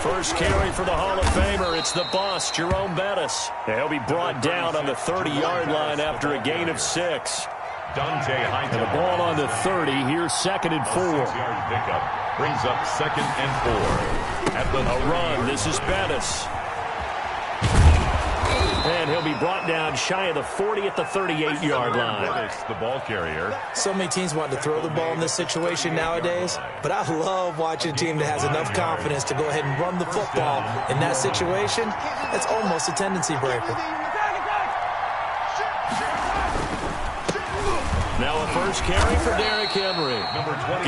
First carry for the Hall of Famer. It's the boss, Jerome Bettis. He'll be brought down on the 30-yard line after a gain of 6. And the ball on the 30. Here's 2nd and 4. 6-yard pickup brings up 2nd and 4. At the run. This is Bettis. And he'll be brought down shy of the 40 at the 38-yard line. Bettis, the ball carrier. So many teams want to throw the ball in this situation nowadays, but I love watching a team that has enough confidence to go ahead and run the football. In that situation, that's almost a tendency breaker. Now a first carry for Derrick Henry.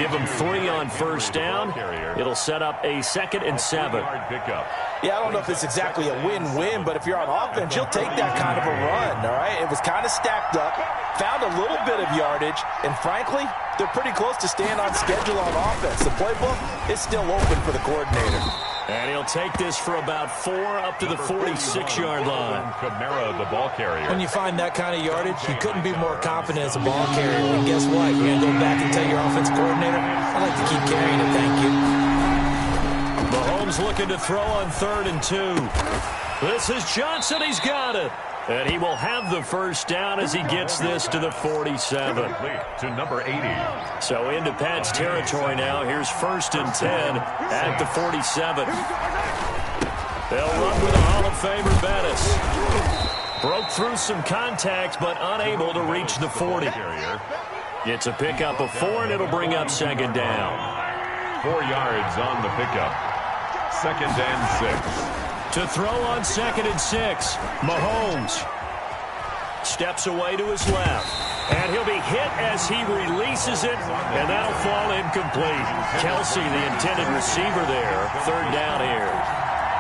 Give him 3 on first down. It'll set up a 2nd and 7. Yeah, I don't know if it's exactly a win-win, but if you're on offense, you'll take that kind of a run, all right? It was kind of stacked up, found a little bit of yardage, and frankly, they're pretty close to staying on schedule on offense. The playbook is still open for the coordinator. And he'll take this for about 4 up to the 46-yard line. Kamara, the ball carrier. When you find that kind of yardage, you couldn't be more confident as a ball carrier. And guess what? You're going to go back and tell your offensive coordinator, I'd like to keep carrying it, thank you. Mahomes looking to throw on 3rd and 2. This is Johnson. He's got it. And he will have the first down as he gets this to the 47. To number 80. So into Pat's territory now. Here's 1st and 10 at the 47. They'll run with a Hall of Famer, Bettis. Broke through some contact, but unable to reach the 40. It's a pickup of 4, and it'll bring up 2nd down. 4 yards on the pickup. 2nd and 6. To throw on 2nd and 6, Mahomes steps away to his left. And he'll be hit as he releases it, and that'll fall incomplete. Kelsey, the intended receiver there, 3rd down here.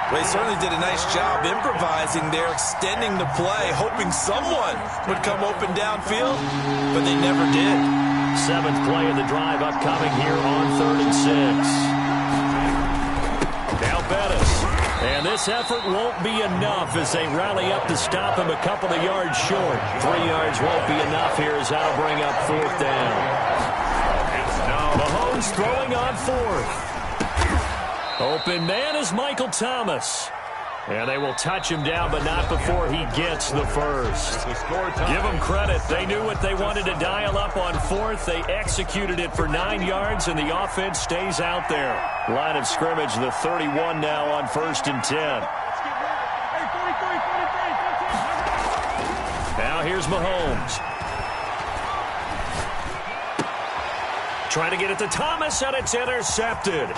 Well, he certainly did a nice job improvising there, extending the play, hoping someone would come open downfield, but they never did. 7th play of the drive upcoming here on 3rd and 6. Now Bettis. And this effort won't be enough as they rally up to stop him a couple of yards short. 3 yards won't be enough here as that'll bring up 4th down. Mahomes throwing on 4th. Open man is Michael Thomas. And they will touch him down, but not before he gets the first. Give them credit. They knew what they wanted to dial up on 4th. They executed it for 9 yards, and the offense stays out there. Line of scrimmage, the 31 now on 1st and 10. Now here's Mahomes. Trying to get it to Thomas, and it's intercepted.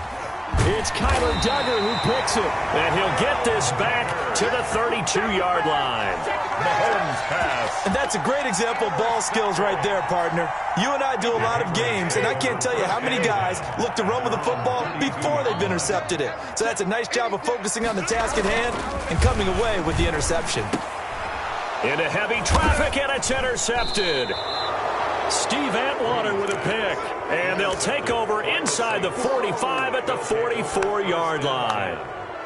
It's Kyler Duggar who picks it, and he'll get this back to the 32-yard line. Mahomes pass. And that's a great example of ball skills right there, partner. You and I do a lot of games, and I can't tell you how many guys look to run with the football before they've intercepted it. So that's a nice job of focusing on the task at hand and coming away with the interception. Into heavy traffic, and it's intercepted. Steve Atwater with a pick, and they'll take over inside the 45 at the 44-yard line.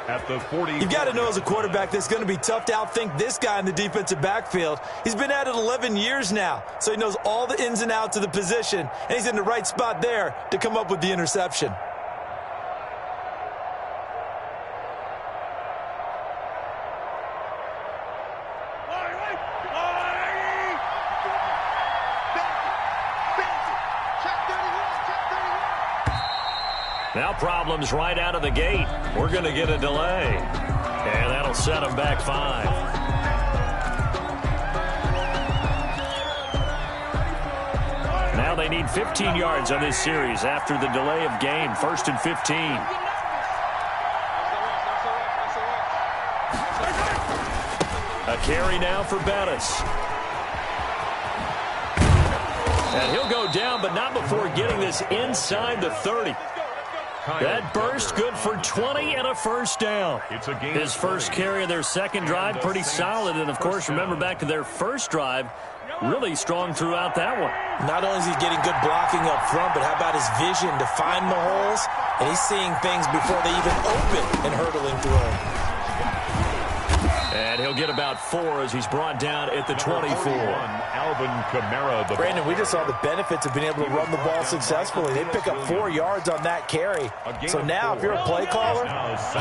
At the 40. You've got to know as a quarterback that it's going to be tough to outthink this guy in the defensive backfield. He's been at it 11 years now, so he knows all the ins and outs of the position, and he's in the right spot there to come up with the interception. Now problems right out of the gate. We're going to get a delay. And that'll set them back 5. Now they need 15 yards on this series after the delay of game. 1st and 15. A carry now for Bettis. And he'll go down, but not before getting this inside the 30. That burst good for 20 and a first down. His first carry of their second drive, pretty solid. And, of course, remember back to their first drive, really strong throughout that one. Not only is he getting good blocking up front, but how about his vision to find the holes? And he's seeing things before they even open and hurtling through them. And he'll get about 4 as he's brought down at the 24. Alvin Kamara. Brandon, we just saw the benefits of being able to run the ball successfully. They pick up 4 yards on that carry. So now, if you're a play caller,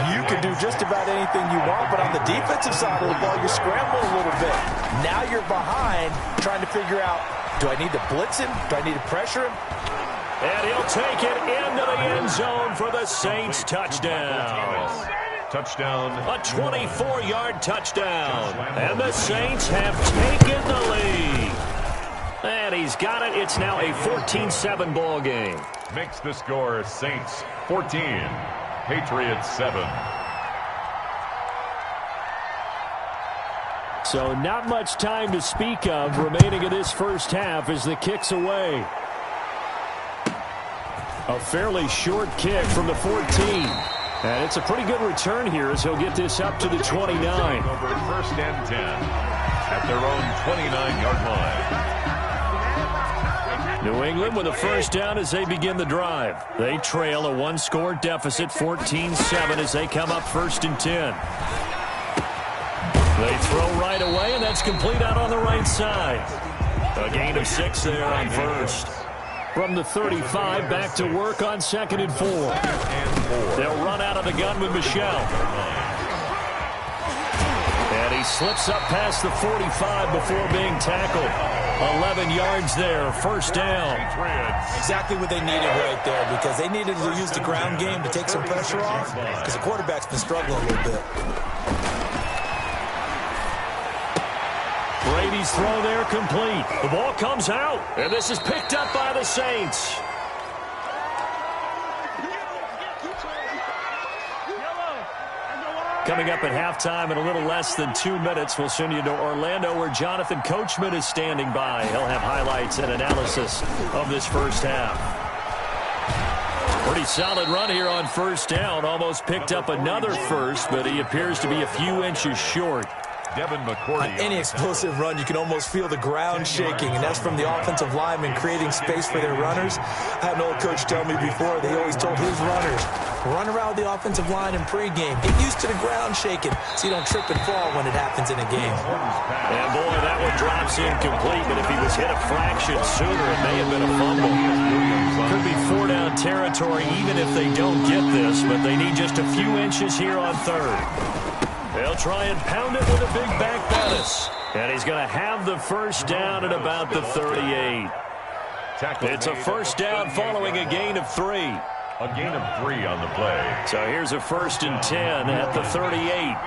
you can do just about anything you want. But on the defensive side of the ball, you're scrambling a little bit. Now you're behind trying to figure out, do I need to blitz him? Do I need to pressure him? And he'll take it into the end zone for the Saints touchdown. Touchdown. A 24-yard touchdown. And the Saints have taken the lead. And he's got it. It's now a 14-7 ball game. Makes the score Saints 14, Patriots 7. So not much time to speak of remaining in this first half as the kick's away. A fairly short kick from the 14. And it's a pretty good return here as he'll get this up to the 29. Over 1st and 10 at their own 29-yard line. New England with a first down as they begin the drive. They trail a 1-score deficit, 14-7 as they come up 1st and 10. They throw right away, and that's complete out on the right side. A gain of 6 there on first. From the 35, back to work on 2nd and 4. They'll run out of the gun with Michel. And he slips up past the 45 before being tackled. 11 yards there, first down. Exactly what they needed right there, because they needed to use the ground game to take some pressure off, because the quarterback's been struggling a little bit. Brady's throw there complete. The ball comes out, and this is picked up by the Saints. Coming up at halftime in a little less than 2 minutes, we'll send you to Orlando where Jonathan Coachman is standing by. He'll have highlights and analysis of this first half. Pretty solid run here on first down. Almost picked up another first, but he appears to be a few inches short. On any explosive run, you can almost feel the ground shaking, and that's from the offensive linemen creating space for their runners. I had an old coach tell me before, they always told his runners, run around the offensive line in pregame. Get used to the ground shaking so you don't trip and fall when it happens in a game. And boy, that one drops incomplete, but if he was hit a fraction sooner, it may have been a fumble. Could be 4-down territory even if they don't get this, but they need just a few inches here on 3rd. They'll try and pound it with a big back Bettis. And he's going to have the first down at about the 38. It's a first down following a gain of 3. A gain of 3 on the play. So here's a 1st and 10 at the 38.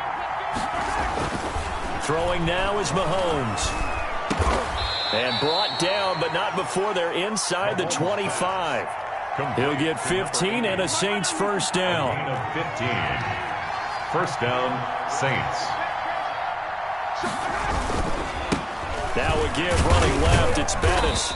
Throwing now is Mahomes. And brought down, but not before they're inside the 25. He'll get 15 and a Saints first down. A gain of 15. First down, Saints. Now a give running left. It's Bettis.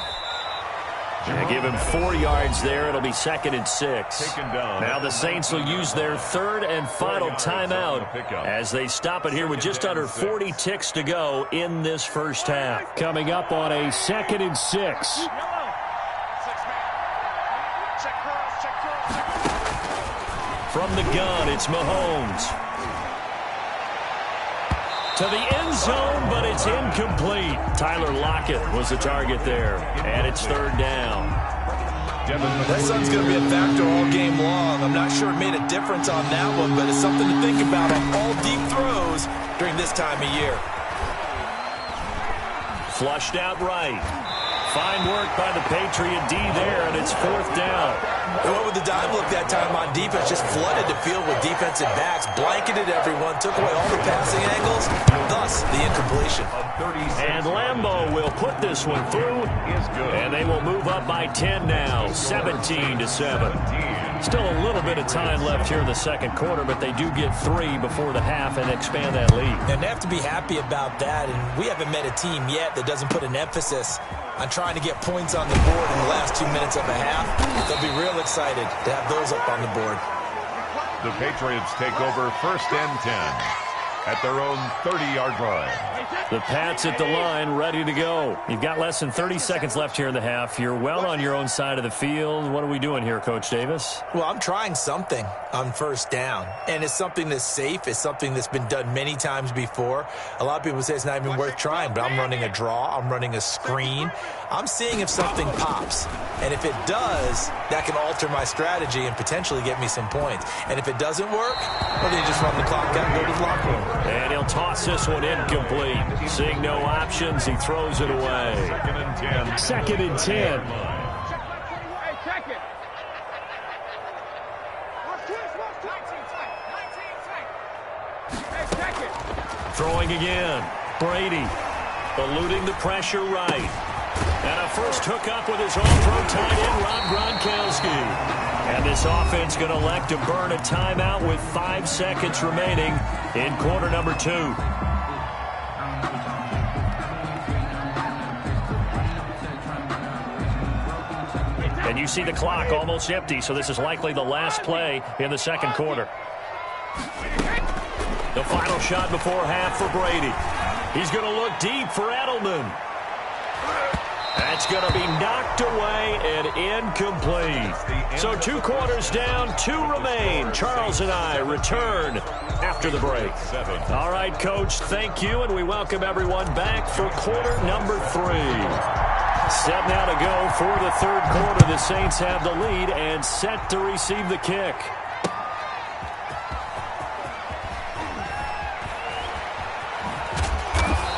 They give him 4 yards there. It'll be 2nd and 6. Now the Saints will use their 3rd and final timeout as they stop it here with just under 40 ticks to go in this first half. Coming up on a 2nd and 6. From the gun, it's Mahomes. To the end zone, but it's incomplete. Tyler Lockett was the target there, and it's 3rd down. That sun's going to be a factor all game long. I'm not sure it made a difference on that one, but it's something to think about on all deep throws during this time of year. Flushed out right. Fine work by the Patriot D there, and it's 4th down. They went with the dime look that time on defense, just flooded the field with defensive backs, blanketed everyone, took away all the passing angles, thus the incompletion. And Lambeau will put this one through, and they will move up by 10 now, 17-7. Still a little bit of time left here in the second quarter, but they do get 3 before the half and expand that lead. And they have to be happy about that, and we haven't met a team yet that doesn't put an emphasis on trying to get points on the board in the last 2 minutes of a half. They'll be real excited to have those up on the board. The Patriots take over 1st and 10 at their own 30-yard line. The Pats at the line, ready to go. You've got less than 30 seconds left here in the half. You're well on your own side of the field. What are we doing here, Coach Davis? Well, I'm trying something on first down, and it's something that's safe. It's something that's been done many times before. A lot of people say it's not even worth trying, but I'm running a draw. I'm running a screen. I'm seeing if something pops, and if it does, that can alter my strategy and potentially get me some points. And if it doesn't work, well, then you just run the clock out and go to the locker room. And he'll toss this one incomplete. Seeing no options, he throws it away. Second and 10. Throwing again. Brady eluding the pressure right. And a first hookup with his all-pro tight end, Rob Gronkowski. And this offense going to elect to burn a timeout with 5 seconds remaining in quarter number 2. And you see the clock almost empty, so this is likely the last play in the second quarter. The final shot before half for Brady. He's going to look deep for Edelman. That's going to be knocked away and incomplete. So 2 quarters down, 2 remain. Charles and I return after the break. All right, Coach, thank you, and we welcome everyone back for quarter number 3. Set now to go for the third quarter. The Saints have the lead and set to receive the kick.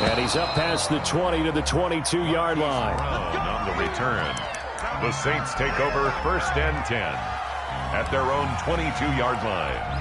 And he's up past the 20 to the 22-yard line. On the return, the Saints take over first and 10 at their own 22-yard line.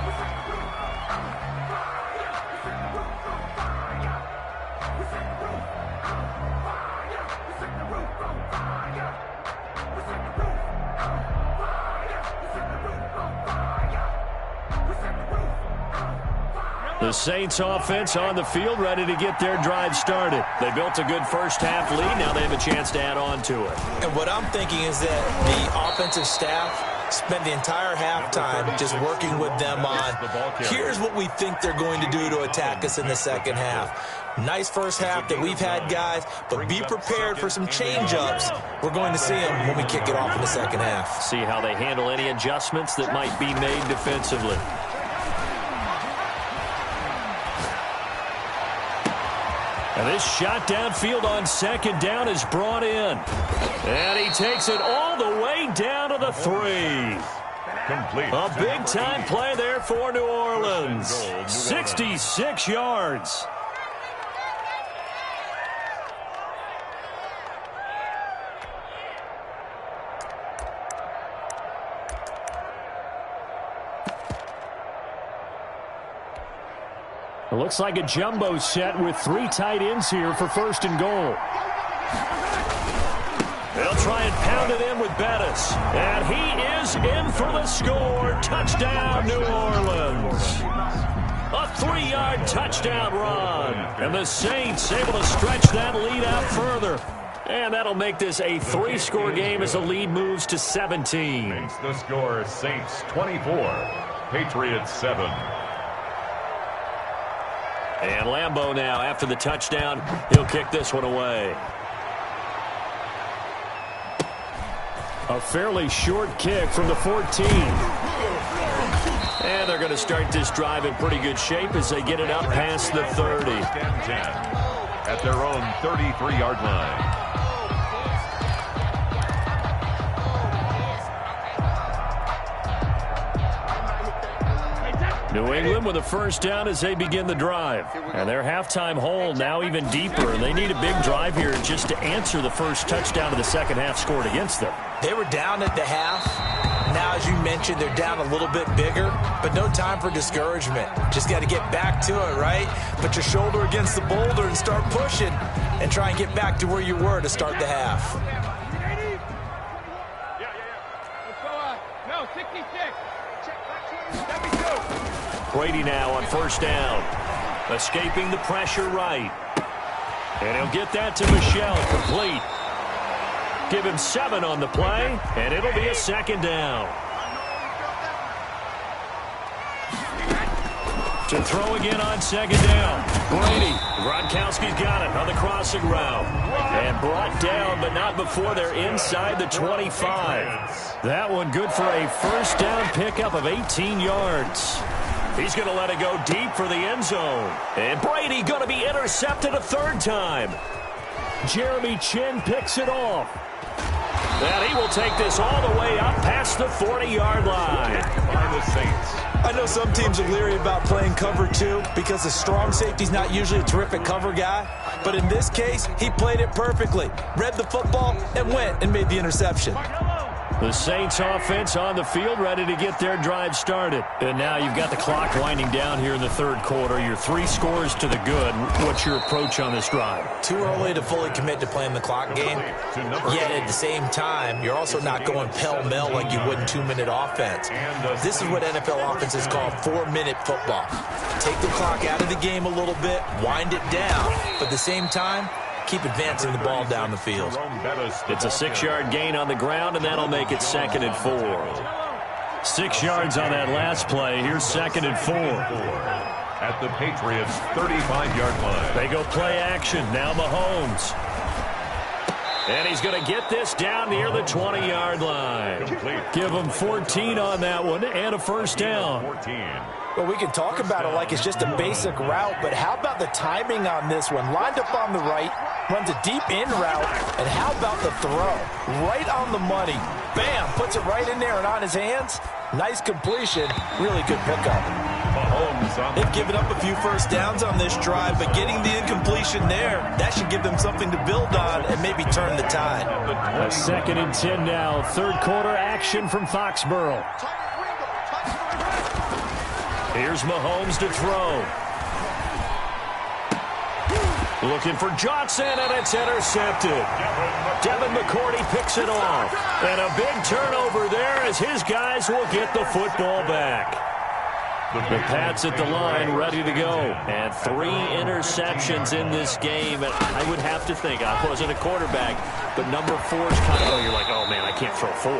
The Saints offense on the field, ready to get their drive started. They built a good first half lead. Now they have a chance to add on to it. And what I'm thinking is that the offensive staff spent the entire halftime just working with them on, here's what we think they're going to do to attack us in the second half. Nice first half that we've had, guys, but be prepared for some change-ups. We're going to see them when we kick it off in the second half. See how they handle any adjustments that might be made defensively. And this shot downfield on second down is brought in. And he takes it all the way down to the 3. Complete. A big-time play there for New Orleans. 66 yards. It looks like a jumbo set with 3 tight ends here for first and goal. They'll try and pound it in with Bettis. And he is in for the score. Touchdown, New Orleans. A 3-yard touchdown run. And the Saints able to stretch that lead out further. And that'll make this a 3-score game as the lead moves to 17. Makes the score Saints 24, Patriots 7. And Lambeau now, after the touchdown, he'll kick this one away. A fairly short kick from the 14. And they're going to start this drive in pretty good shape as they get it up past the 30. At their own 33-yard line. New England with a first down as they begin the drive. And their halftime hole now even deeper. And they need a big drive here just to answer the first touchdown of the second half scored against them. They were down at the half. Now, as you mentioned, they're down a little bit bigger, but no time for discouragement. Just got to get back to it, right? Put your shoulder against the boulder and start pushing and try and get back to where you were to start the half. Brady now on first down. Escaping the pressure right. And he'll get that to Michel, complete. Give him 7 on the play, and it'll be a second down. To throw again on second down. Brady. Gronkowski's got it on the crossing route. And brought down, but not before they're inside the 25. That one good for a first down pickup of 18 yards. He's going to let it go deep for the end zone. And Brady going to be intercepted a third time. Jeremy Chin picks it off. And he will take this all the way up past the 40-yard line. By the Saints. I know some teams are leery about playing cover 2 because the strong safety's not usually a terrific cover guy. But in this case, he played it perfectly. Read the football and went and made the interception. The Saints offense on the field, ready to get their drive started. And now you've got the clock winding down here in the third quarter. Your 3 scores to the good. What's your approach on this drive? Too early to fully commit to playing the clock game. Yet at the same time, you're also not going pell-mell like you would in 2-minute offense. This is what NFL offenses call 4-minute football. Take the clock out of the game a little bit, wind it down, but at the same time, keep advancing the ball down the field. It's a 6-yard gain on the ground, and that'll make it 2nd and 4. 6 yards on that last play. Here's 2nd and 4. At the Patriots' 35-yard line. They go play action. Now Mahomes. And he's going to get this down near the 20-yard line. Complete. Give him 14 on that one and a first down. 14. Well, we can talk about it like it's just a basic route, but how about the timing on this one? Lined up on the right, runs a deep in route, and how about the throw? Right on the money. Bam, puts it right in there and on his hands. Nice completion, really good pickup. They've given up a few first downs on this drive, but getting the incompletion there, that should give them something to build on and maybe turn the tide. A 2nd and 10 now. Third quarter action from Foxborough. Here's Mahomes to throw. Looking for Johnson, and it's intercepted. Devin McCourty picks it off. And a big turnover there as his guys will get the football back. The Pats at the line, ready to go. And 3 interceptions in this game. And I would have to think, I wasn't a quarterback, but number 4 is kind of, you're like, oh, man, I can't throw 4.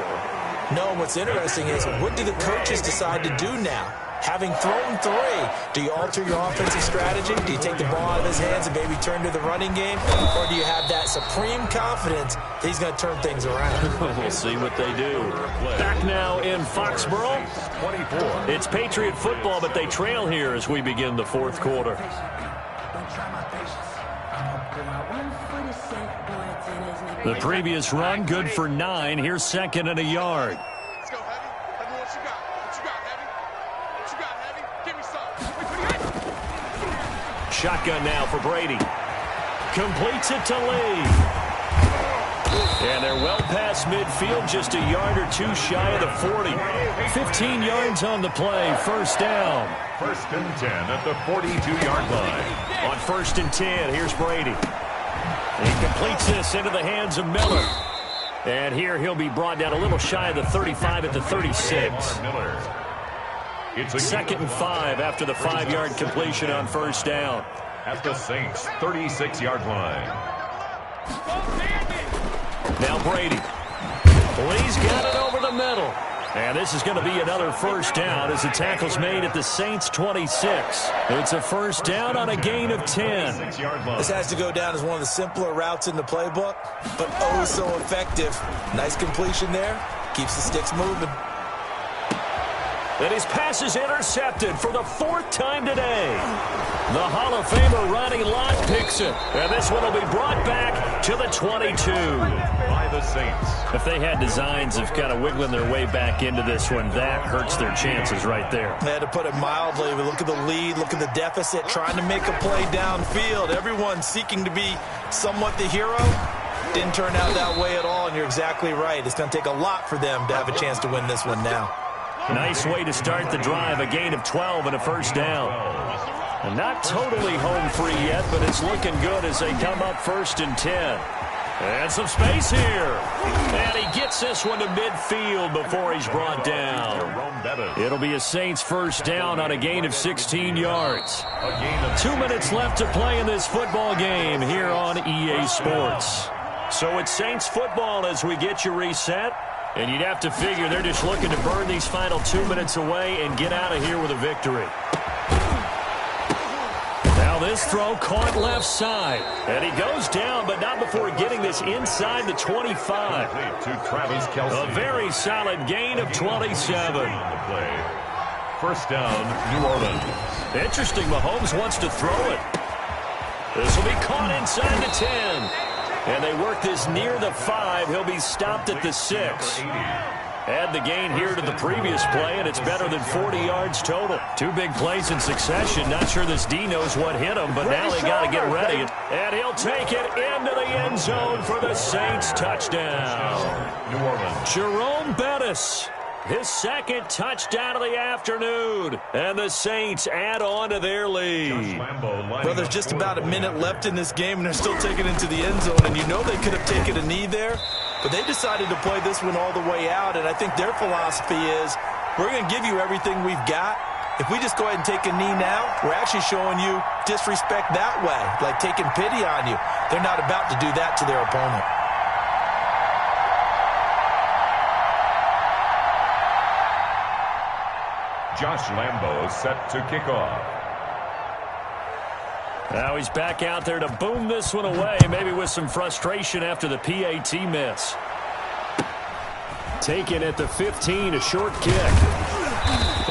No, what's interesting is, what do the coaches decide to do now? Having thrown 3, do you alter your offensive strategy? Do you take the ball out of his hands and maybe turn to the running game? Or do you have that supreme confidence that he's going to turn things around? We'll see what they do. Back now in Foxborough. 24. It's Patriot football, but they trail here as we begin the fourth quarter. The previous run, good for 9. Here's 2nd and a yard. Shotgun now for Brady. Completes it to Lee. And they're well past midfield, just a yard or 2 shy of the 40. 15 yards on the play, first down. 1st and 10 at the 42-yard line. On 1st and 10, here's Brady. He completes this into the hands of Miller. And here he'll be brought down a little shy of the 35 at the 36. Miller. It's a 2nd and 5 after the 5-yard completion on first down. At the Saints' 36-yard line. Now Brady. Lee's got it over the middle. And this is going to be another first down as the tackle's made at the Saints' 26. It's a first down on a gain of 10. This has to go down as one of the simpler routes in the playbook, but oh so effective. Nice completion there. Keeps the sticks moving. And his pass is intercepted for the 4th time today. The Hall of Famer Ronnie Lott picks it. And this one will be brought back to the 22. By the Saints. If they had designs of kind of wiggling their way back into this one, that hurts their chances right there. They had to put it mildly. We look at the lead, look at the deficit, trying to make a play downfield. Everyone seeking to be somewhat the hero. Didn't turn out that way at all, and you're exactly right. It's going to take a lot for them to have a chance to win this one now. Nice way to start the drive, a gain of 12 and a first down. And not totally home free yet, but it's looking good as they come up 1st and 10. And some space here. And he gets this one to midfield before he's brought down. It'll be a Saints first down on a gain of 16 yards. 2 minutes left to play in this football game here on EA Sports. So it's Saints football as we get you reset. And you'd have to figure they're just looking to burn these final 2 minutes away and get out of here with a victory. this throw caught left side. And he goes down, but not before getting this inside the 25. To Travis Kelce. A very solid gain of 27. On the play. First down, New Orleans. Interesting, Mahomes wants to throw it. This will be caught inside the 10. And they work this near the 5. He'll be stopped at the 6. Add the gain here to the previous play, and it's better than 40 yards total. Two big plays in succession. Not sure this D knows what hit him, but now they got to get ready. And he'll take it into the end zone for the Saints touchdown. New Orleans. Jerome Bettis, his second touchdown of the afternoon. And the Saints add on to their lead. Well, there's just about a minute left in this game, and they're still taking it into the end zone. And you know they could have taken a knee there, but they decided to play this one all the way out. And I think their philosophy is, we're going to give you everything we've got. If we just go ahead and take a knee now, we're actually showing you disrespect that way, like taking pity on you. They're not about to do that to their opponent. Josh Lambo is set to kick off. Now he's back out there to boom this one away, maybe with some frustration after the PAT miss. Taken at the 15, a short kick.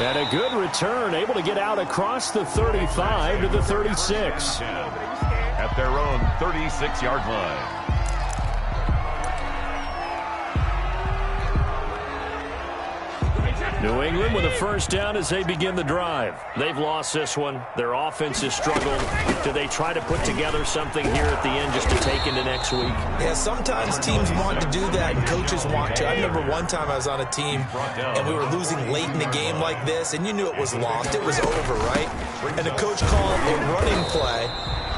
And a good return, able to get out across the 35 to the 36. At their own 36-yard line. New England with a first down as they begin the drive. They've lost this one. Their offense has struggled. Do they try to put together something here at the end just to take into next week? Yeah, sometimes teams want to do that and coaches want to. I remember one time I was on a team and we were losing late in the game like this, and you knew it was lost. It was over, right? And the coach called a running play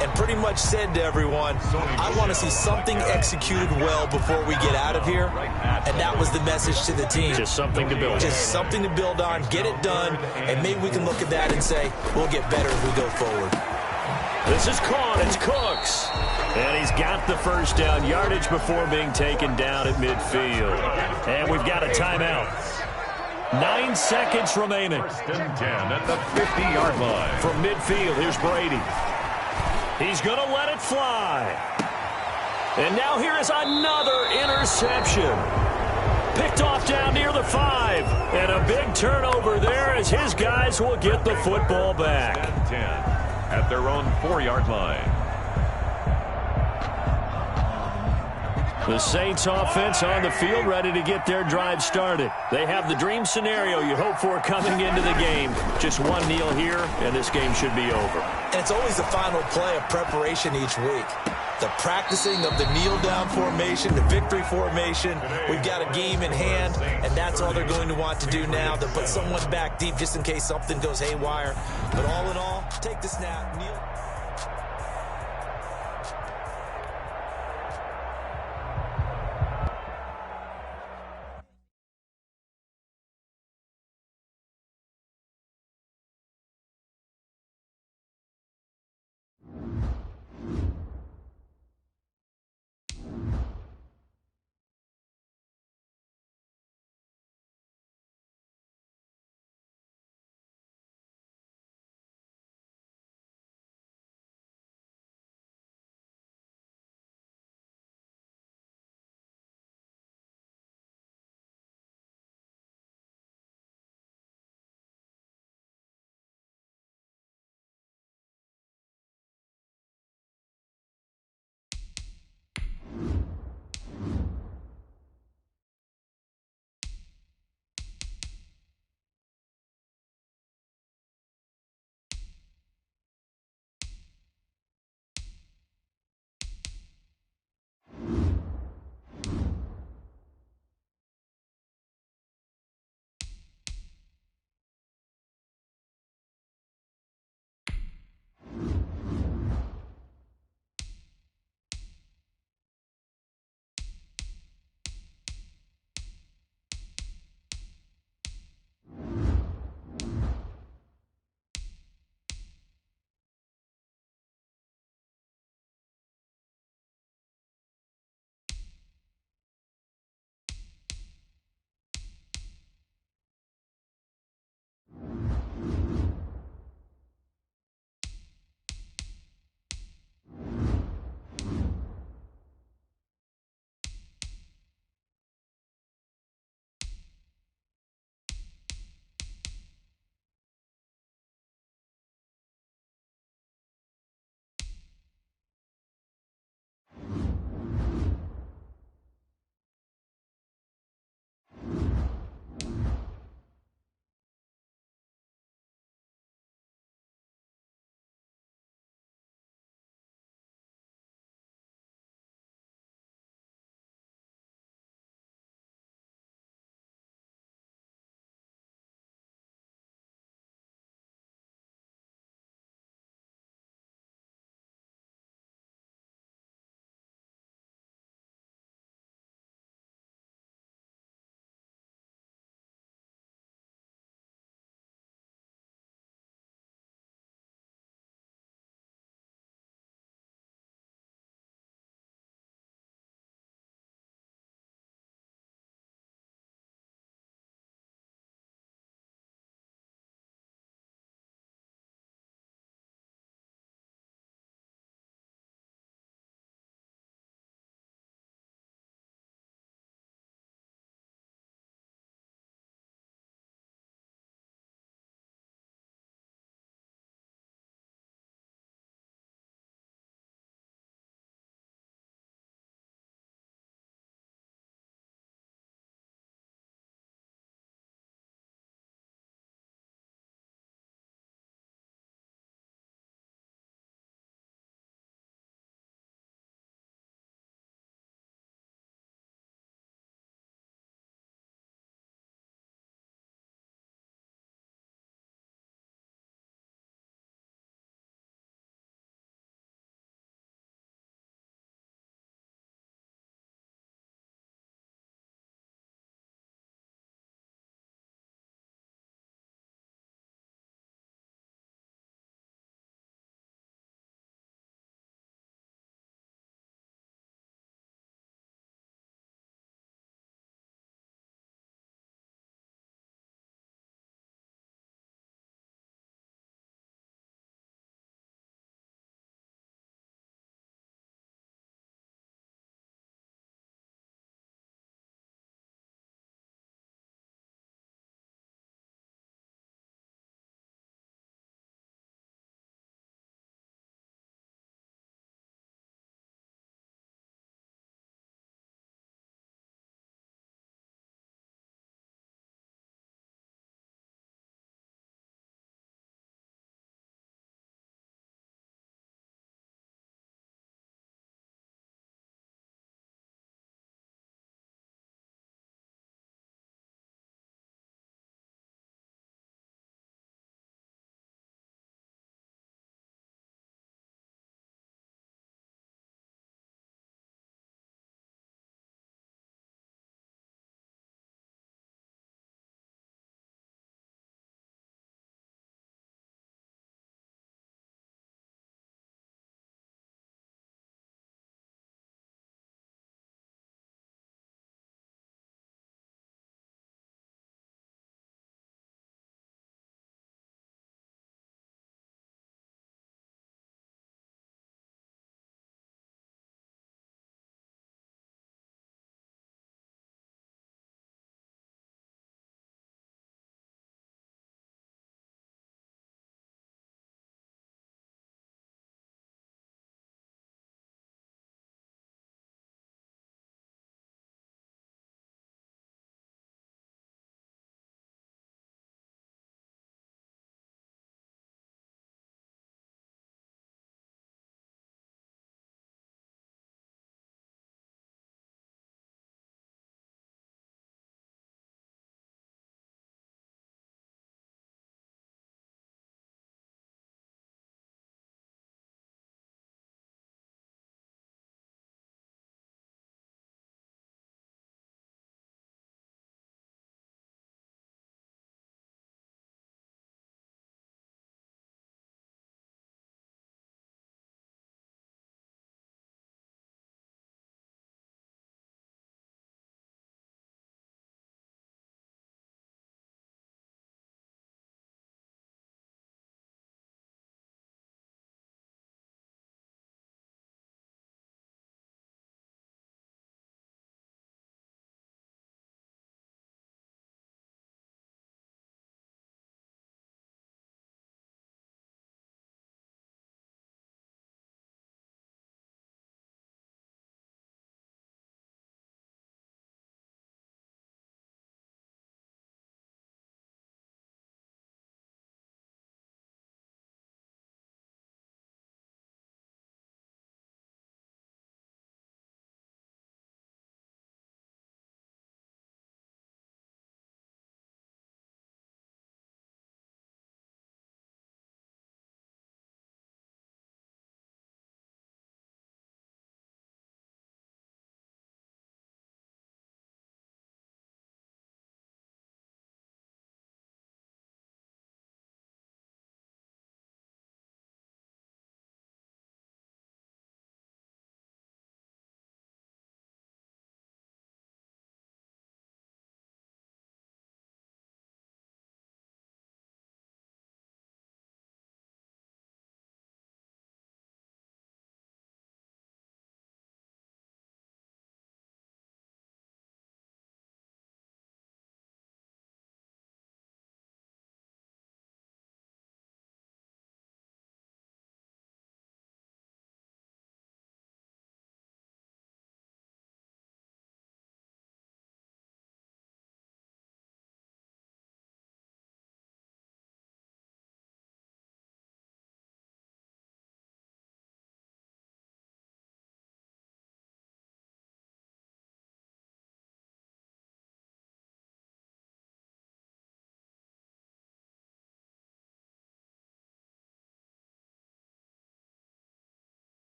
and pretty much said to everyone, I want to see something executed well before we get out of here. And that was the message to the team. Just something to build on. Just something to build on, get it done, and maybe we can look at that and say, we'll get better as we go forward. This is caught. It's Cooks. And he's got the first down yardage before being taken down at midfield. And we've got a timeout. 9 seconds remaining. First and 10 at the 50-yard line. From midfield, here's Brady. He's going to let it fly. And now here is another interception. Picked off down near the 5. And a big turnover there as his guys will get the football back. 10 at their own 4-yard line. The Saints offense on the field ready to get their drive started. They have the dream scenario you hope for coming into the game. Just one kneel here, and this game should be over. And it's always the final play of preparation each week. The practicing of the kneel-down formation, the victory formation. We've got a game in hand, and that's all they're going to want to do now, to put someone back deep just in case something goes haywire. But all in all, take the snap, kneel.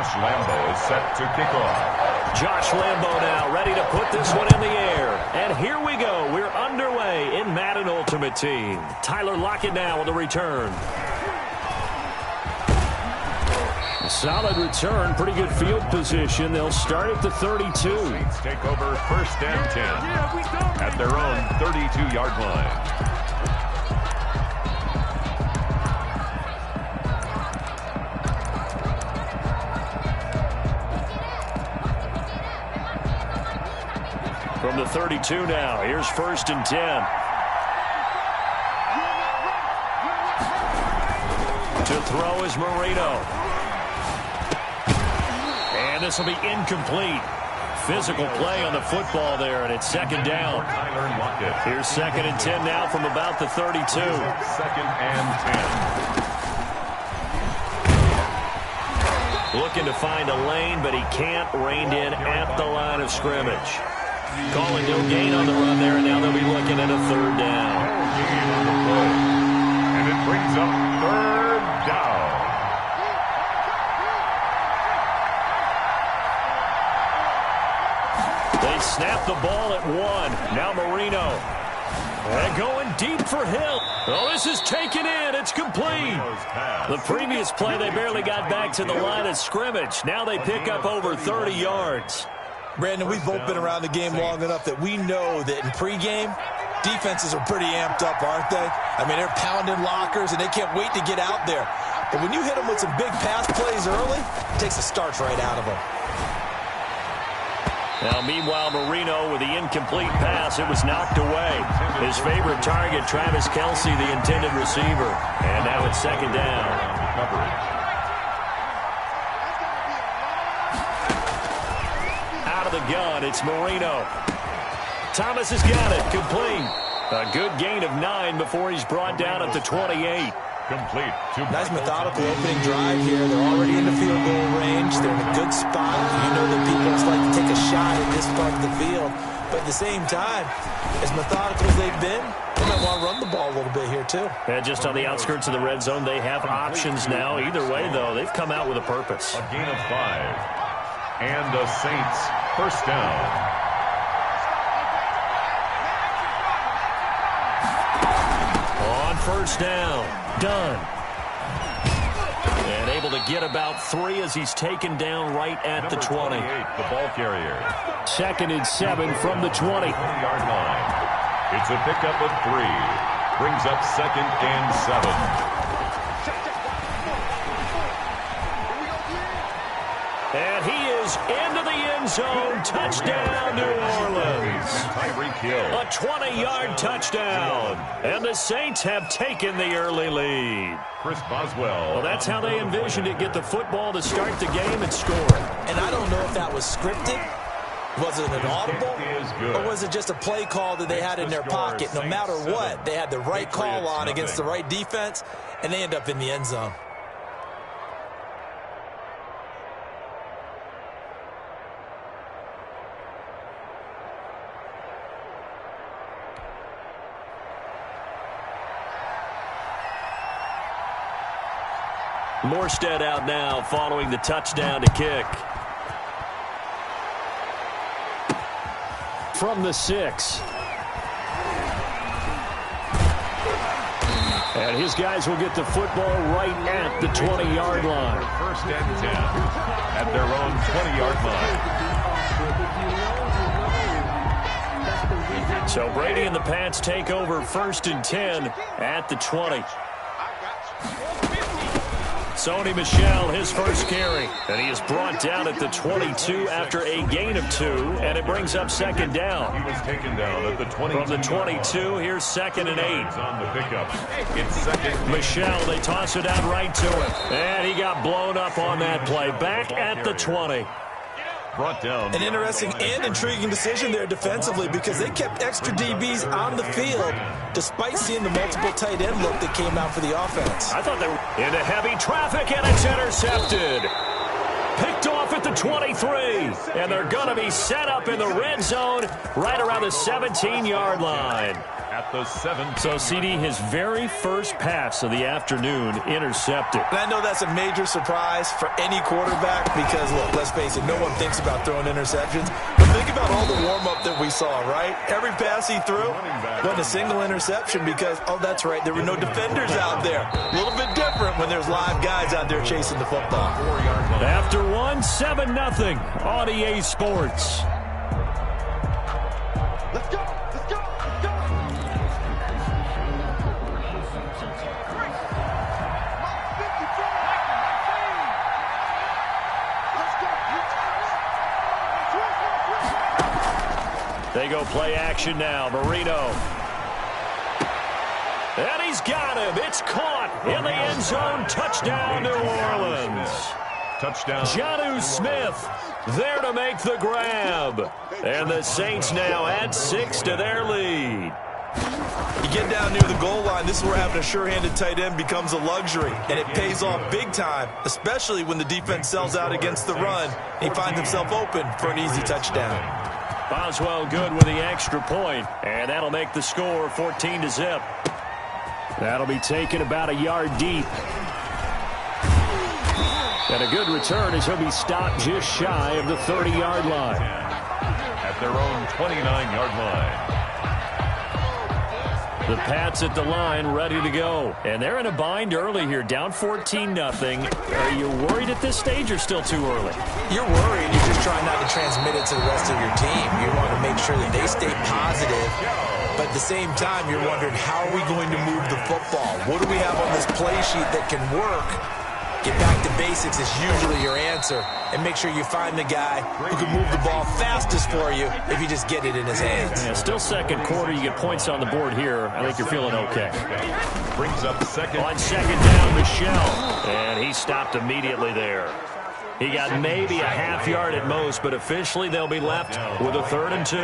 Josh Lambo is set to kick off. Josh Lambo now ready to put this one in the air. And here we go. We're underway in Madden Ultimate Team. Tyler Lockett now on the return. Solid return, pretty good field position. They'll start at the 32. Saints take over first and 10 at their own 32-yard line. From the 32 now, here's first and 10. To throw is Marino. And this will be incomplete. Physical play on the football there, and it's second down. Here's second and 10 now from about the 32. Second and 10. Looking to find a lane, but he can't. Reined in at the line of scrimmage. Calling no gain on the run there, and now they'll be looking at a third down. And it brings up third down. They snap the ball at one. Now Marino. And going deep for Hill. Oh, this is taken in. It's complete. The previous play, they barely got back to the line of scrimmage. Now they pick up over 30 yards. Brandon, we've both been around the game long enough that we know that in pregame, defenses are pretty amped up, aren't they? I mean, they're pounding lockers, and they can't wait to get out there. But when you hit them with some big pass plays early, it takes the starch right out of them. Now, meanwhile, Marino with the incomplete pass. It was knocked away. His favorite target, Travis Kelce, the intended receiver. And now it's second down. Out of the gun, it's Marino. Thomas has got it. Complete. A good gain of 9 before he's brought down at the 28. Complete. Nice methodical opening drive here. They're already in the field goal range. They're in a good spot. You know that people just like to take a shot at this part of the field. But at the same time, as methodical as they've been, they might want to run the ball a little bit here too. And just on the outskirts of the red zone, they have options now. Either way, though, they've come out with a purpose. A gain of 5. And the Saints first down. First down, done. And able to get about 3 as he's taken down right at the 20. The ball carrier. Second and 7 from the 20. 20-yard line. It's a pickup of 3. Brings up second and 7. And he is into the end zone. Touchdown, New Orleans. A 20-yard touchdown. And the Saints have taken the early lead. Chris Boswell. Well, that's how they envisioned it. Get the football to start the game and score. And I don't know if that was scripted. Was it an audible? Or was it just a play call that they had in their pocket? No matter what, they had the right call on against the right defense, and they end up in the end zone. Morstead out now following the touchdown to kick. From the 6. And his guys will get the football right at the 20-yard line. First and 10 at their own 20-yard line. So Brady and the Pats take over first and 10 at the 20. Sony Michel, his first carry. And he is brought down at the 22 after a gain of 2. And it brings up second down. He was taken down at the 22. From the 22, here's second and 8. On the pickup. It's second. Michel, they toss it out right to him. And he got blown up on that play. Back at the 20. Brought down. An interesting and intriguing decision there defensively because they kept extra DBs on the field despite seeing the multiple tight end look that came out for the offense. I thought they were into heavy traffic, and it's intercepted. Picked off at the and 23. And they're going to be set up in the red zone right around the 17-yard line. At the 7. So, CD, his very first pass of the afternoon intercepted. And I know that's a major surprise for any quarterback because, look, let's face it, no one thinks about throwing interceptions. But think about all the warm-up that we saw, right? Every pass he threw wasn't a single interception because, oh, that's right, there were no defenders out there. A little bit different when there's live guys out there chasing the football. After one, 7-0 on EA Sports. Let's go! They go play action now. Marino. And he's got him. It's caught in the end zone. Touchdown, New Orleans. Touchdown. Jonnu Smith there to make the grab. And the Saints now add 6 to their lead. You get down near the goal line, this is where having a sure-handed tight end becomes a luxury, and it pays off big time, especially when the defense sells out against the run. He finds himself open for an easy touchdown. Boswell good with the extra point, and that'll make the score 14-0. That'll be taken about a yard deep. And a good return as he'll be stopped just shy of the 30-yard line. At their own 29-yard line. The Pats at the line, ready to go. And they're in a bind early here, down 14-0. Are you worried at this stage or still too early? You're worried. You're just trying not to transmit it to the rest of your team. You want to make sure that they stay positive. But at the same time, you're wondering, how are we going to move the football? What do we have on this play sheet that can work? Get back to basics is usually your answer. And make sure you find the guy who can move the ball fastest for you if you just get it in his hands. Yeah, still second quarter. You get points on the board here. I think you're feeling okay. Brings up second. On second down, Michelle. And he stopped immediately there. He got maybe a half yard at most, but officially they'll be left with a 3rd and 2.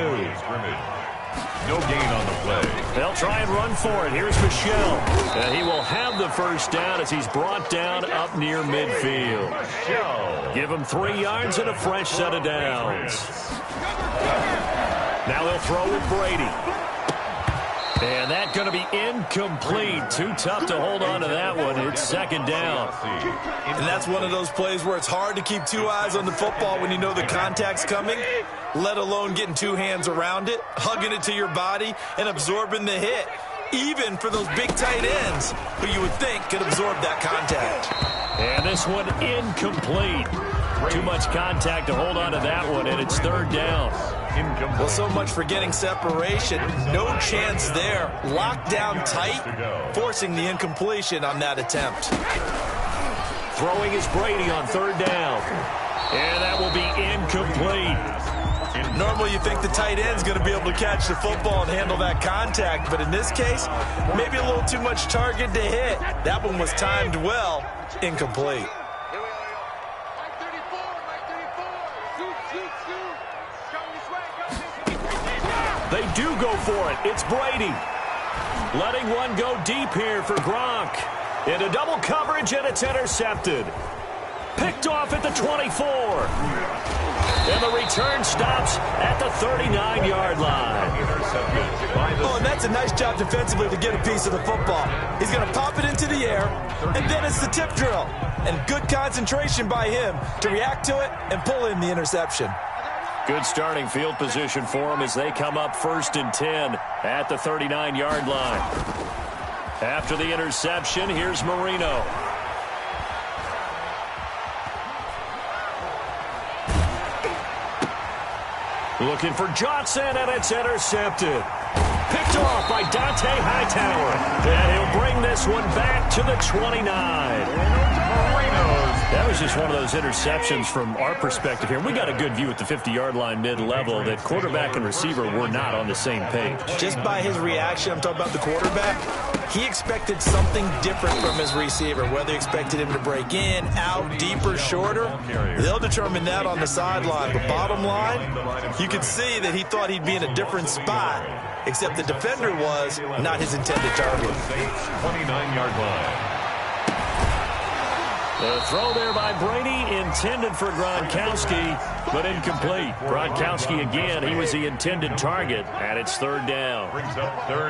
No gain on the play. They'll try and run for it. Here's Michelle. And he will have the first down as he's brought down up near midfield. Give him 3 yards and a fresh set of downs. Now they'll throw with Brady. And that's going to be incomplete. Too tough to hold on to that one. It's second down. And that's one of those plays where it's hard to keep 2 eyes on the football when you know the contact's coming, let alone getting 2 hands around it, hugging it to your body, and absorbing the hit, even for those big tight ends who you would think could absorb that contact. And this one incomplete. Too much contact to hold on to that one, and it's 3rd down. Well, so much for getting separation. No chance there. Locked down tight, forcing the incompletion on that attempt. Throwing is Brady on 3rd down. And that will be incomplete. Normally you think the tight end's going to be able to catch the football and handle that contact, but in this case, maybe a little too much target to hit. That one was timed well, incomplete. They do go for it. It's Brady. Letting one go deep here for Gronk. Into double coverage, and it's intercepted. Picked off at the 24. And the return stops at the 39-yard line. Oh, and that's a nice job defensively to get a piece of the football. He's going to pop it into the air, and then it's the tip drill. And good concentration by him to react to it and pull in the interception. Good starting field position for him as they come up 1st and 10 at the 39-yard line. After the interception, here's Marino. Looking for Johnson, and it's intercepted. Picked off by Dante Hightower. And he'll bring this one back to the 29. That was just one of those interceptions from our perspective here. We got a good view at the 50-yard line mid-level that quarterback and receiver were not on the same page. Just by his reaction, I'm talking about the quarterback, he expected something different from his receiver, whether he expected him to break in, out, deeper, shorter. They'll determine that on the sideline. But bottom line, you could see that he thought he'd be in a different spot, except the defender was not his intended target. 29-yard line. The throw there by Brady, intended for Gronkowski, but incomplete. Gronkowski again, he was the intended target, and it's third down.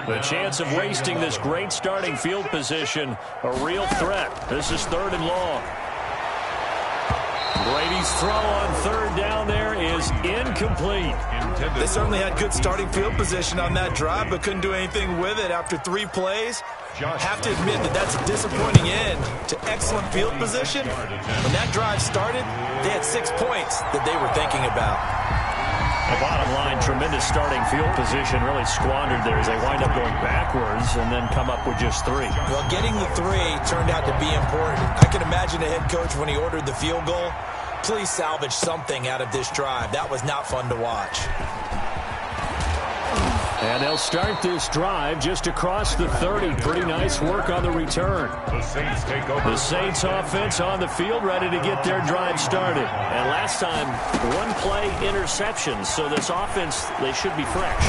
The chance of wasting this great starting field position, a real threat. This is third and long. Brady's throw on third down there is incomplete. They certainly had good starting field position on that drive, but couldn't do anything with it after 3 plays. Have to admit that that's a disappointing end to excellent field position. When that drive started, they had 6 points that they were thinking about. The bottom line, tremendous starting field position, really squandered there as they wind up going backwards and then come up with just 3. Well, getting the 3 turned out to be important. I can imagine the head coach when he ordered the field goal. Please salvage something out of this drive. That was not fun to watch. And they'll start this drive just across the 30. Pretty nice work on the return. The Saints take over. The Saints offense on the field, ready to get their drive started. And last time, 1-play interceptions. So this offense, they should be fresh.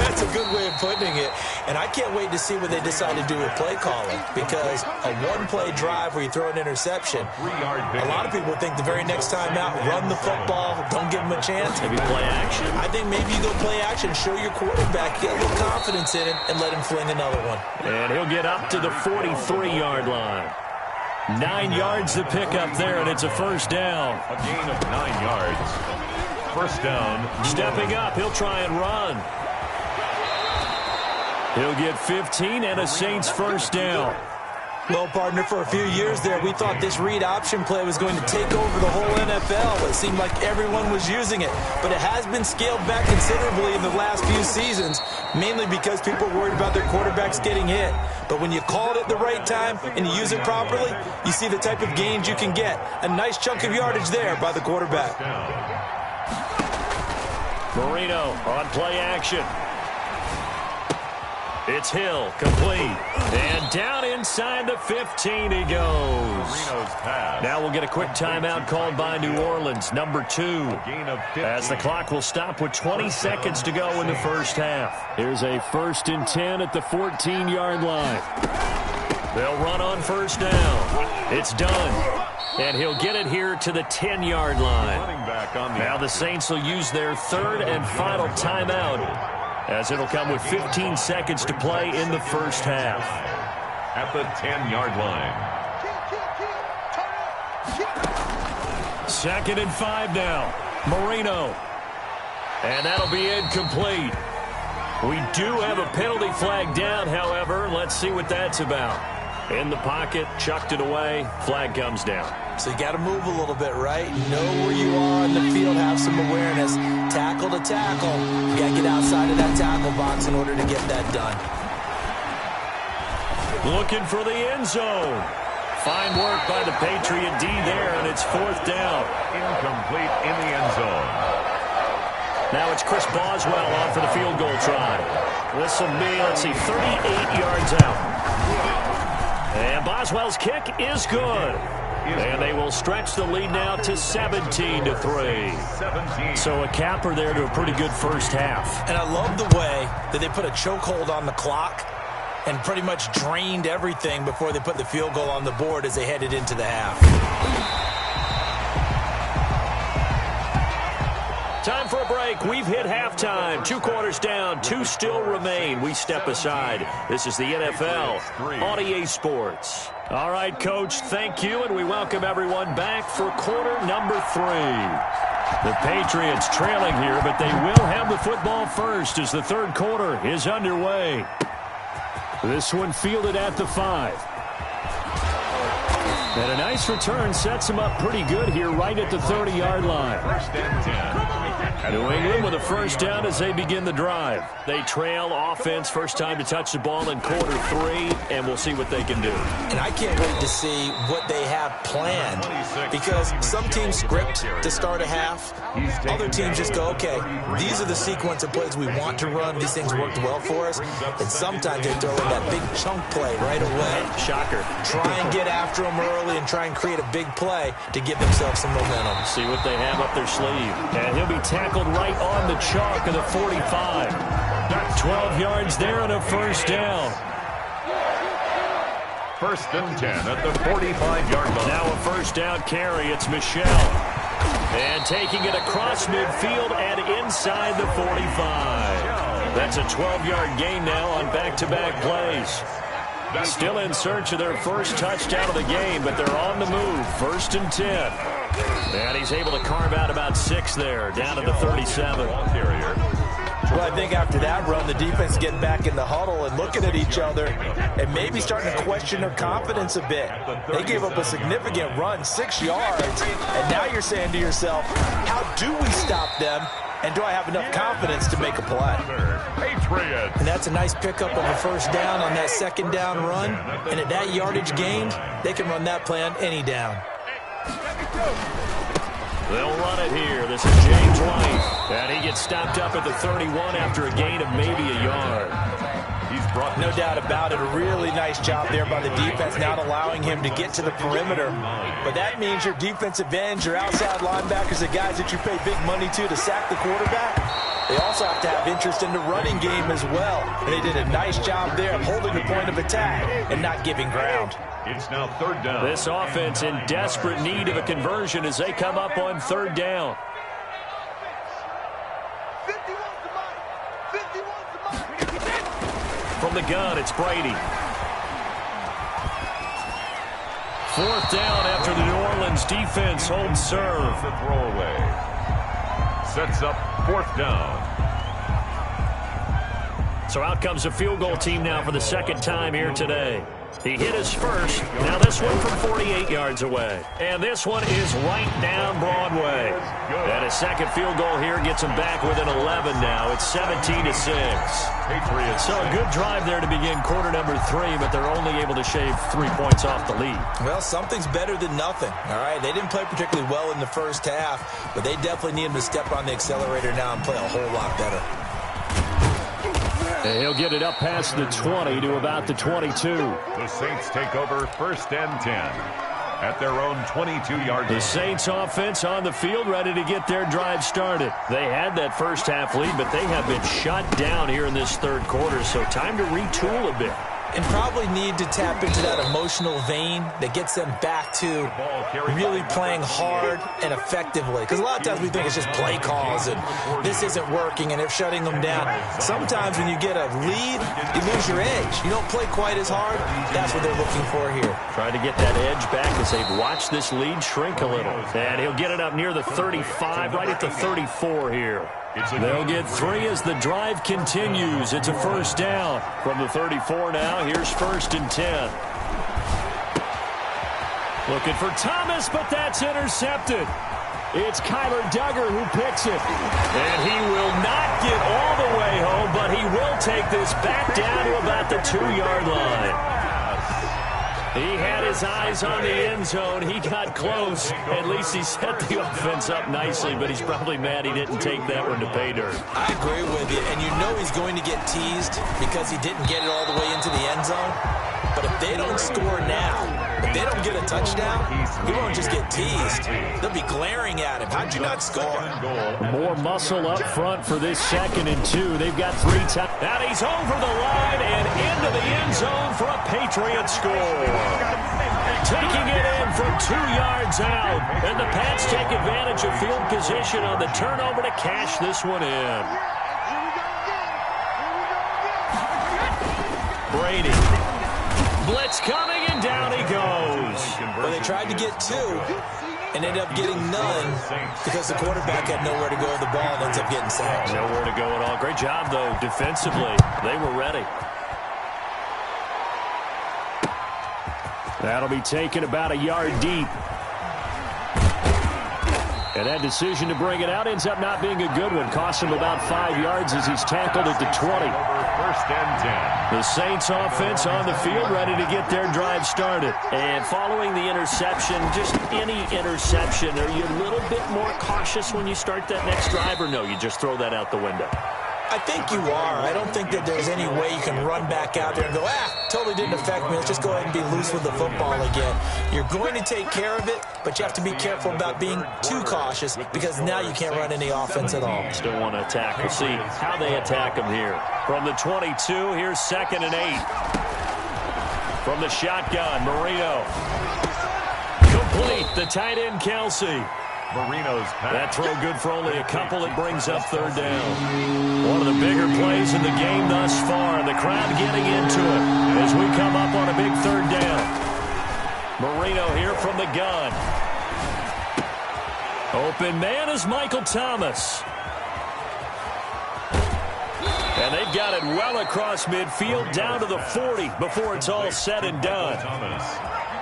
That's a good way of putting it. And I can't wait to see what they decide to do with play calling. Because a 1-play drive where you throw an interception, a lot of people think the very next time out, run the football, don't give them a chance. Maybe play action. I think maybe you go play action, show your quarterback, get a little confidence in it, and let him fling another one. And he'll get up to the 43-yard line. 9 yards to pick up there, and it's a first down. A gain of 9 yards. First down. Stepping up, he'll try and run. He'll get 15 and a Saints first down. Well, partner, for a few years there, we thought this read option play was going to take over the whole NFL. It seemed like everyone was using it. But it has been scaled back considerably in the last few seasons, mainly because people are worried about their quarterbacks getting hit. But when you call it at the right time and you use it properly, you see the type of gains you can get. A nice chunk of yardage there by the quarterback. Marino on play action. It's Hill, complete. And down inside the 15 he goes. Now we'll get a quick timeout called by New Orleans, number 2. As the clock will stop with 20 seconds to go in the first half. Here's a 1st and 10 at the 14-yard line. They'll run on first down. It's done. And he'll get it here to the 10-yard line. Now the Saints will use their 3rd and final timeout, as it'll come with 15 seconds to play in the first half. At the 10-yard line. 2nd and 5 now. Marino. And that'll be incomplete. We do have a penalty flag down, however. Let's see what that's about. In the pocket, chucked it away. Flag comes down. So you got to move a little bit, right? Know where you are in the field, have some awareness. Tackle to tackle. You got to get outside of that tackle box in order to get that done. Looking for the end zone. Fine work by the Patriot D there, and it's 4th down. Incomplete in the end zone. Now it's Chris Boswell on for the field goal try. This will be, let's see, 38 yards out. And Boswell's kick is good. And they will stretch the lead now to 17-3. So a capper there to a pretty good first half. And I love the way that they put a chokehold on the clock and pretty much drained everything before they put the field goal on the board as they headed into the half. Time for a break. We've hit halftime. 2 quarters down. 2 still remain. We step aside. This is the NFL on EA Sports. All right, Coach, thank you, and we welcome everyone back for quarter number 3. The Patriots trailing here, but they will have the football first as the 3rd quarter is underway. This one fielded at the 5. And a nice return sets him up pretty good here right at the 30-yard line. 1st and 10. New England with a first down as they begin the drive. They trail offense, first time to touch the ball in quarter 3, and we'll see what they can do. And I can't wait to see what they have planned, because some teams script to start a half. Other teams just go, okay, these are the sequence of plays we want to run. These things worked well for us. And sometimes they throw in that big chunk play right away. Shocker. Try and get after them early and try and create a big play to give themselves some momentum. See what they have up their sleeve. And he'll be tackled right on the chalk of the 45. 12 yards there and a first down. first and 10 at the 45-yard line. Now a first down carry. It's Michelle. And taking it across midfield and inside the 45. That's a 12-yard gain now on back-to-back plays. Still in search of their first touchdown of the game, but they're on the move. First and 10. And he's able to carve out about 6 there, down to the 37. Well, I think after that run, the defense getting back in the huddle and looking at each other and maybe starting to question their confidence a bit. They gave up a significant run, 6 yards, and now you're saying to yourself, how do we stop them, and do I have enough confidence to make a play? And that's a nice pickup of a first down on that second down run, and at that yardage gained, they can run that play on any down. They'll run it here. This is James White. And he gets stopped up at the 31 after a gain of maybe a yard. No doubt about it. A really nice job there by the defense, not allowing him to get to the perimeter. But that means your defensive ends, your outside linebackers, the guys that you pay big money to sack the quarterback, they also have to have interest in the running game as well. And they did a nice job there of holding the point of attack and not giving ground. It's now third down. This offense in desperate need of a conversion as they come up on third down. From the gun, it's Brady. Fourth down after the New Orleans defense holds serve. The throwaway. Sets up fourth down. So out comes a field goal team now for the second time here today. He hit his first. Now this one from 48 yards away. And this one is right down Broadway. And a second field goal here gets him back within 11 now. It's 17-6. So a good drive there to begin quarter number 3, but they're only able to shave 3 points off the lead. Well, something's better than nothing, all right? They didn't play particularly well in the first half, but they definitely need him to step on the accelerator now and play a whole lot better. And he'll get it up past the 20 to about the 22. The Saints take over first and 10 at their own 22-yard line. The Saints offense on the field ready to get their drive started. They had that first half lead, but they have been shut down here in this third quarter, so time to retool a bit. And probably need to tap into that emotional vein that gets them back to really playing hard and effectively. Because a lot of times we think it's just play calls and this isn't working and they're shutting them down. Sometimes when you get a lead, you lose your edge. You don't play quite as hard. That's what they're looking for here. Trying to get that edge back as they've watched this lead shrink a little. And he'll get it up near the 35, right at the 34 here. They'll get 3 as the drive continues. It's a first down from the 34 now. Here's first and 10. Looking for Thomas, but that's intercepted. It's Kyler Duggar who picks it. And he will not get all the way home, but he will take this back down to about the 2-yard line. He had his eyes on the end zone. He got close. At least he set the offense up nicely, but he's probably mad he didn't take that one to pay dirt. I agree with you, and you know he's going to get teased because he didn't get it all the way into the end zone. But if they don't score now, if they don't get a touchdown, he won't just get teased. They'll be glaring at him. How'd you not score? More muscle up front for this second and 2. They've got 3 times. And he's over the line and into the end zone for a Patriot score. Taking it in from 2 yards out. And the Pats take advantage of field position on the turnover to cash this one in. Brady. Blitz coming, and down he goes. Well, they tried to get 2 and ended up getting none because the quarterback had nowhere to go with the ball and ends up getting sacked. Nowhere to go at all. Great job, though, defensively. They were ready. That'll be taken about a yard deep. And that decision to bring it out ends up not being a good one. Cost him about 5 yards as he's tackled at the 20. First and 10. The Saints offense on the field ready to get their drive started. And following the interception, just any interception, are you a little bit more cautious when you start that next drive, or no, you just throw that out the window? I think you are. I don't think that there's any way you can run back out there and go, totally didn't affect me. Let's just go ahead and be loose with the football again. You're going to take care of it, but you have to be careful about being too cautious because now you can't run any offense at all. Still want to attack. We'll see how they attack him here. From the 22, here's second and 8. From the shotgun, Marino. Complete, the tight end, Kelsey. Marino's pass. That throw good for only a couple. It brings up third down. One of the bigger plays in the game thus far. The crowd getting into it as we come up on a big third down. Marino here from the gun. Open man is Michael Thomas. And they've got it well across midfield down to the 40 before it's all said and done.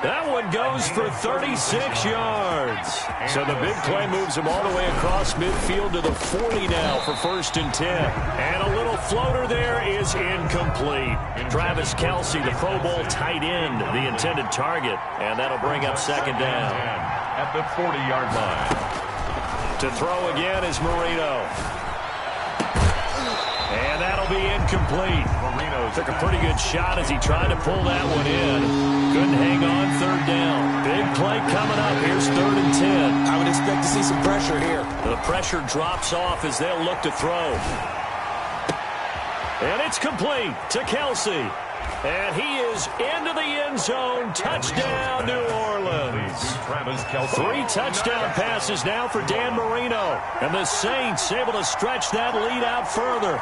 That one goes for 36 yards. So the big play moves him all the way across midfield to the 40 now for 1st and 10. And a little floater there is incomplete. Travis Kelsey, the Pro Bowl tight end, the intended target. And that'll bring up 2nd down. At the 40-yard line. To throw again is Marino. And that'll be incomplete. Marino took a pretty good shot as he tried to pull that one in. Couldn't hang on 3rd down. Big play coming up. Here's 3rd and 10. I would expect to see some pressure here. The pressure drops off as they'll look to throw. And it's complete to Kelsey. And he is into the end zone. Touchdown, New Orleans. 3 touchdown passes now for Dan Marino. And the Saints able to stretch that lead out further.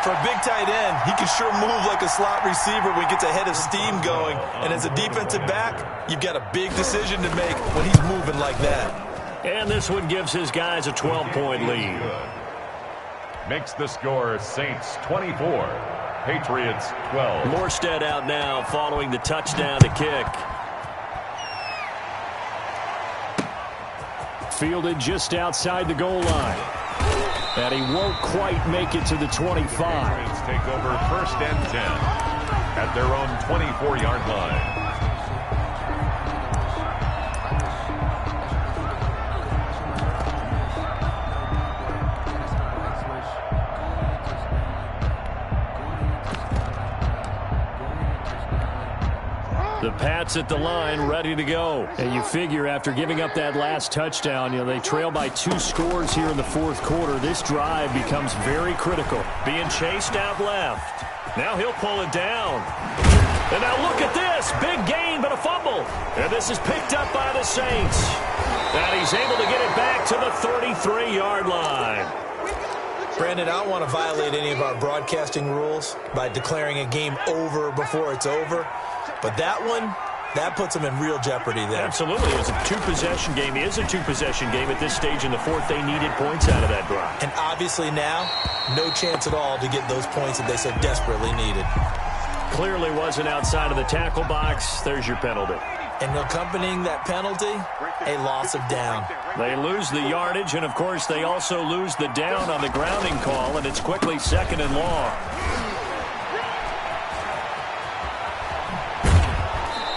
For a big tight end, he can sure move like a slot receiver when he gets a head of steam going. And as a defensive back, you've got a big decision to make when he's moving like that. And this one gives his guys a 12-point lead. Makes the score Saints 24, Patriots 12. Morstead out now following the touchdown to kick. Fielded just outside the goal line. And he won't quite make it to the 25. Patriots take over 1st and 10 at their own 24-yard line. The Pats at the line, ready to go. And you figure after giving up that last touchdown, they trail by 2 scores here in the 4th quarter. This drive becomes very critical. Being chased out left. Now he'll pull it down. And now look at this. Big gain, but a fumble. And this is picked up by the Saints. And he's able to get it back to the 33-yard line. Brandon, I don't want to violate any of our broadcasting rules by declaring a game over before it's over. But that one, that puts them in real jeopardy there. Absolutely. It's a 2-possession game. It is a 2-possession game at this stage in the 4th. They needed points out of that drive. And obviously now, no chance at all to get those points that they so desperately needed. Clearly wasn't outside of the tackle box. There's your penalty. And accompanying that penalty, a loss of down. They lose the yardage, and, of course, they also lose the down on the grounding call, and it's quickly 2nd and long.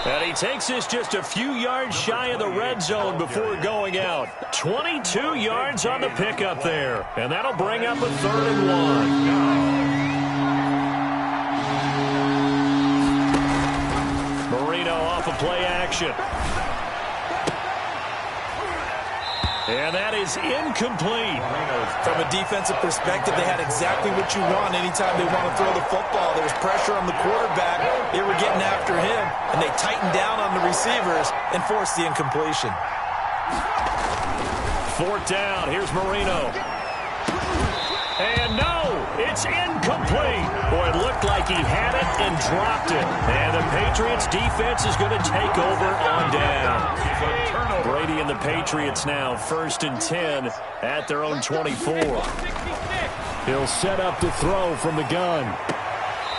And he takes this just a few yards shy of the red zone before going out. 22 yards on the pickup there. And that'll bring up a 3rd and 1. Marino off of play action. And that is incomplete. From a defensive perspective, they had exactly what you want anytime they want to throw the football. There was pressure on the quarterback. They were getting after him, and they tightened down on the receivers and forced the incompletion. 4th down. Here's Marino. And no, it's incomplete. Boy, it looked like he had it and dropped it. And the Patriots defense is going to take over on down. Brady and the Patriots now 1st and 10 at their own 24. He'll set up to throw from the gun.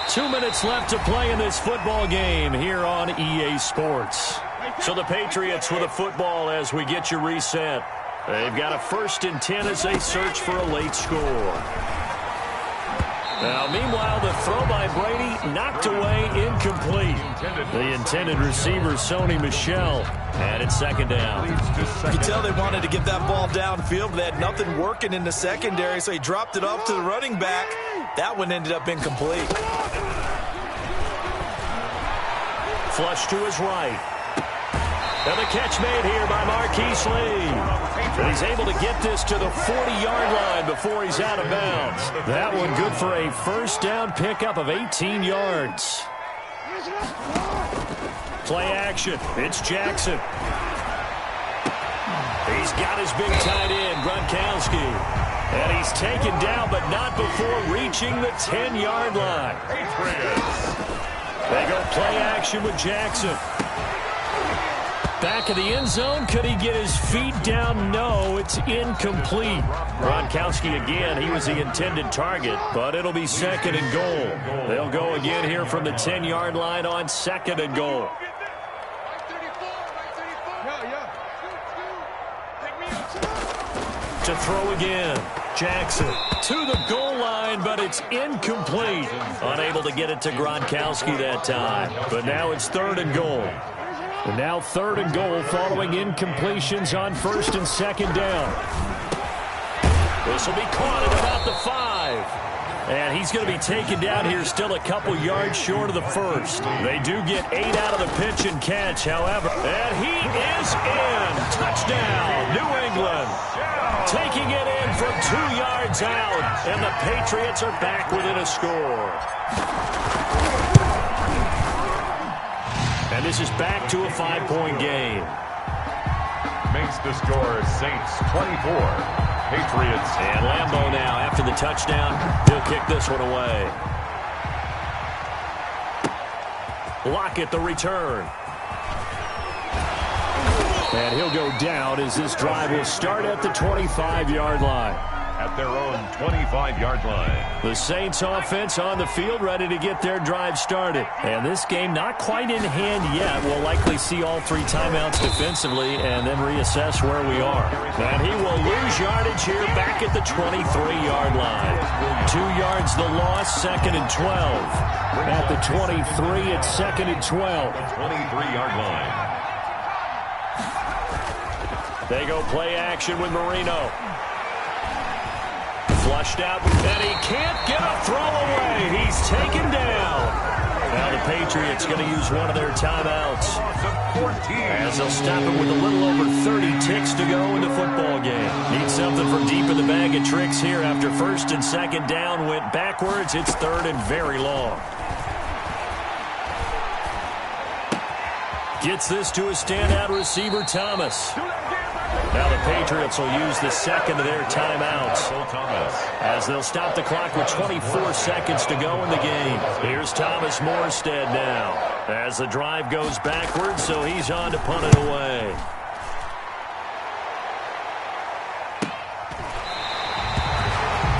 2 minutes left to play in this football game here on EA Sports. So the Patriots with a football as we get you reset. They've got a 1st and 10 as they search for a late score. Now, meanwhile, the throw by Brady knocked away, incomplete. The intended receiver, Sony Michel, and it's 2nd down. You could tell they wanted to get that ball downfield, but they had nothing working in the secondary, so he dropped it off to the running back. That one ended up incomplete. Flush to his right. And the catch made here by Marquise Lee. And he's able to get this to the 40-yard line before he's out of bounds. That one good for a 1st down pickup of 18 yards. Play action. It's Jackson. He's got his big tight end, Gronkowski. And he's taken down, but not before reaching the 10-yard line. They go play action with Jackson. Back of the end zone. Could he get his feet down? No, it's incomplete. Gronkowski again. He was the intended target, but it'll be second and goal. They'll go again here from the 10-yard line on second and goal. To throw again. Jackson to the goal line, but it's incomplete. Unable to get it to Gronkowski that time. But now it's third and goal. And now third and goal following incompletions on first and second down. This will be caught at about the 5. And he's going to be taken down here still a couple yards short of the first. They do get 8 out of the pitch and catch, however. And he is in. Touchdown, New England. Taking it in from 2 yards out. And the Patriots are back within a score. And this is back to a 5-point game. Makes the score Saints 24. Patriots. And Lambeau now, after the touchdown, he'll kick this one away. Lockett the return. And he'll go down as this drive will start at the 25-yard line. At their own 25-yard line. The Saints offense on the field ready to get their drive started. And this game not quite in hand yet. We'll likely see all 3 timeouts defensively and then reassess where we are. And he will lose yardage here back at the 23-yard line. 2 yards the loss, second and 12. At the 23, it's second and 12. 23-yard line. They go play action with Marino. Flushed out, and he can't get a throw away. He's taken down. Now the Patriots going to use one of their timeouts. As they'll stop it with a little over 30 ticks to go in the football game. Need something from deep in the bag of tricks here after first and second down went backwards. It's third and very long. Gets this to a standout receiver, Thomas. Now the Patriots will use the second of their timeouts as they'll stop the clock with 24 seconds to go in the game. Here's Thomas Morstead now as the drive goes backwards, so he's on to punt it away.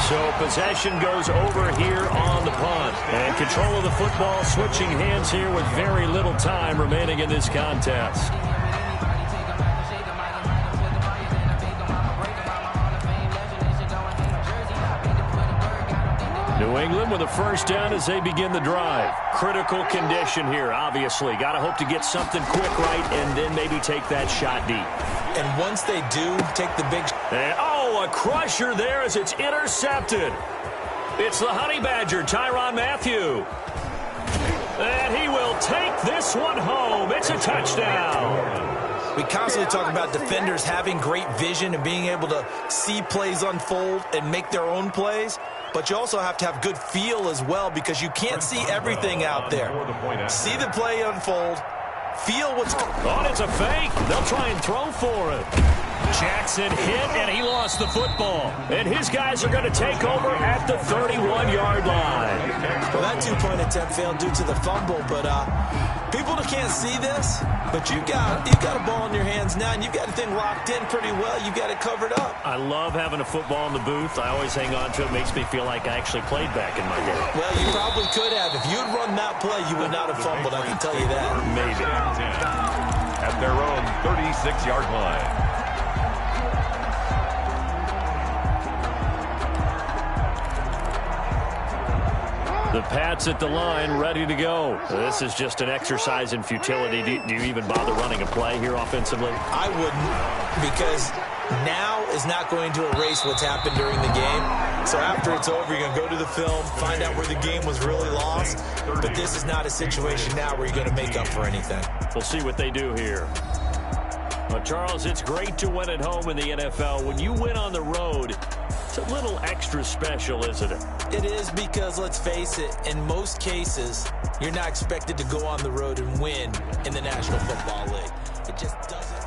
So possession goes over here on the punt. And control of the football switching hands here with very little time remaining in this contest. New England with a first down as they begin the drive. Critical condition here, obviously. Got to hope to get something quick right and then maybe take that shot deep. And once they do, take the big... And, a crusher there as it's intercepted. It's the Honey Badger, Tyrann Mathieu. And he will take this one home. It's a touchdown. We constantly talk about defenders having great vision and being able to see plays unfold and make their own plays. But you also have to have good feel as well because you can't see everything out there. See the play unfold. Feel what's... Oh, it's a fake. They'll try and throw for it. Jackson hit, and he lost the football. And his guys are going to take over at the 31-yard line. Well, that two-point attempt failed due to the fumble, but people can't see this, but you've got a ball in your hands now, and you've got the thing locked in pretty well. You've got it covered up. I love having a football in the booth. I always hang on to it. It makes me feel like I actually played back in my day. Well, you probably could have. If you had run that play, you would not have fumbled, I can tell you that. Maybe. At their own 36-yard line. The Pats at the line, ready to go. This is just an exercise in futility. Do you even bother running a play here offensively? I wouldn't, because now is not going to erase what's happened during the game. So after it's over, you're going to go to the film, find out where the game was really lost. But this is not a situation now where you're going to make up for anything. We'll see what they do here. Well, Charles, it's great to win at home in the NFL. When you win on the road, It's a little extra special, isn't it? It is, because let's face it, in most cases, you're not expected to go on the road and win in the National Football League. It just doesn't.